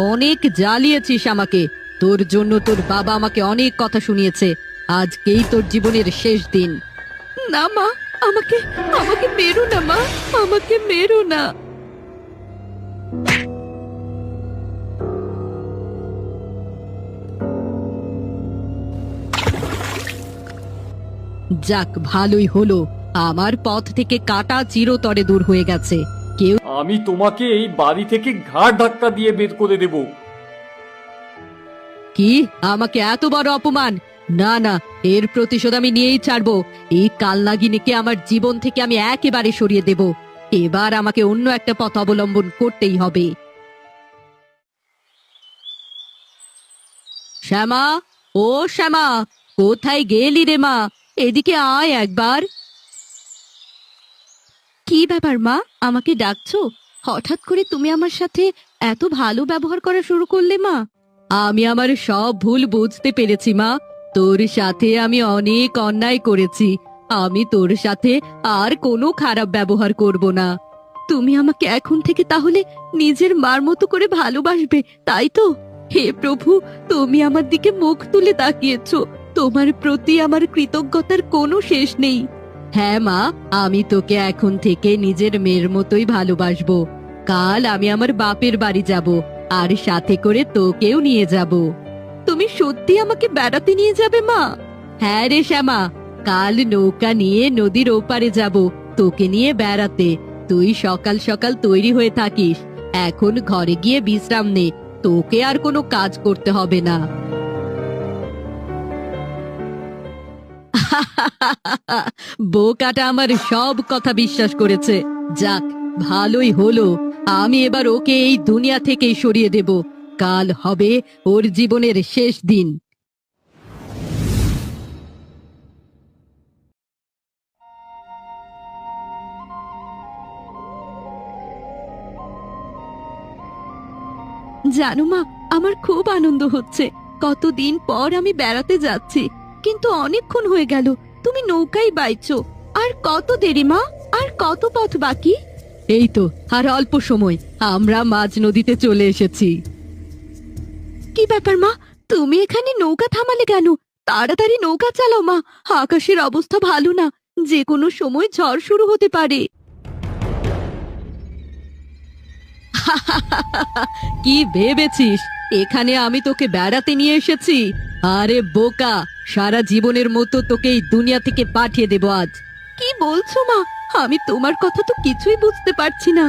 অনেক জ্বালিয়েছিস আমাকে। তোর জন্য তোর বাবা আমাকে অনেক কথা শুনিয়েছে। আজকেই তোর জীবনের শেষ দিন। না মা, আমাকে আমাকে মেরো না মা, আমাকে মেরো না। যাক, ভালোই হলো, আমার পথ থেকে কাটা চিরতরে দূর হয়ে গেছে। কেউ আমি তোমাকে এই বাড়ি থেকে ঘাড় ধাক্কা দিয়ে বের করে দেব। কি আমাকে এত বড় অপমান! না না, এর প্রতিশোধ আমি নিয়েই ছাড়বো। এই কালনাগিনীকে আমার জীবন থেকে আমি একেবারে সরিয়ে দেব। এবার আমাকে অন্য একটা পথ অবলম্বন করতেই হবে। শ্যামা, ও শ্যামা, কোথায় গেলি রে মা? এদিকে আয় একবার। কি ব্যাপার মা, আমাকে ডাকছো? হঠাৎ করে তুমি আমার সাথে এত ভালো ব্যবহার করা শুরু করলে মা? আমি আমার সব ভুল বুঝতে পেরেছি মা। তোর সাথে আমি অনেক অন্যায় করেছি। আমি তোর সাথে আর কোনো খারাপ ব্যবহার করব না। তুমি আমাকে এখন থেকে তাহলে নিজের মার মতো করে ভালোবাসবে, তাই তো? হে প্রভু, তুমি আমার দিকে মুখ তুলে তাকিয়েছো। তোমার প্রতি আমার কৃতজ্ঞতার কোনো শেষ নেই। হ্যাঁ মা, আমি তোকে এখন থেকে নিজের মেয়ের মতোই ভালোবাসবো। কাল আমি আমার বাপের বাড়ি যাব, আর সাথে করে তোকেও নিয়ে যাব। তুমি সত্যি আমাকে বেড়াতে নিয়ে যাবে মা? হ্যাঁ রে শ্যামা, কাল নৌকা নিয়ে নদীর ওপারে যাব তোকে নিয়ে বেড়াতে। তুই সকাল সকাল তৈরি হয়ে থাকিস। এখন ঘরে গিয়ে বিশ্রাম নে, তোকে আর কোনো কাজ করতে হবে না। বোকাটা আমার সব কথা বিশ্বাস করেছে। যাক, ভালোই হলো, আমি এবার ওকে এই দুনিয়া থেকেই সরিয়ে দেব। কাল হবে ওর জীবনের শেষ দিন। জানো মা, আমার খুব আনন্দ হচ্ছে। কতদিন পর আমি বেড়াতে যাচ্ছি, কিন্তু অনেকক্ষণ হয়ে গেল তুমি নৌকায় বাইছো। আর কত দেরি মা, আর কত পথ বাকি? এই তো আর অল্প সময়, আমরা মাঝ নদীতে চলে এসেছি। কি ব্যাপার মা, তুমি এখানে নৌকা থামালে কেন? তাড়াতাড়ি নৌকা চালাও মা, আকাশের অবস্থা ভালো না, যে কোনো সময় ঝড় শুরু হতে পারে। কি ভেবেছিস এখানে আমি তোকে বেড়াতে নিয়ে এসেছি? আরে বোকা, সারা জীবনের মতো তোকে এই দুনিয়া থেকে পাঠিয়ে দেব আজ। কি বলছো মা? আমি তোমার কথা তো কিছুই বুঝতে পারছি না।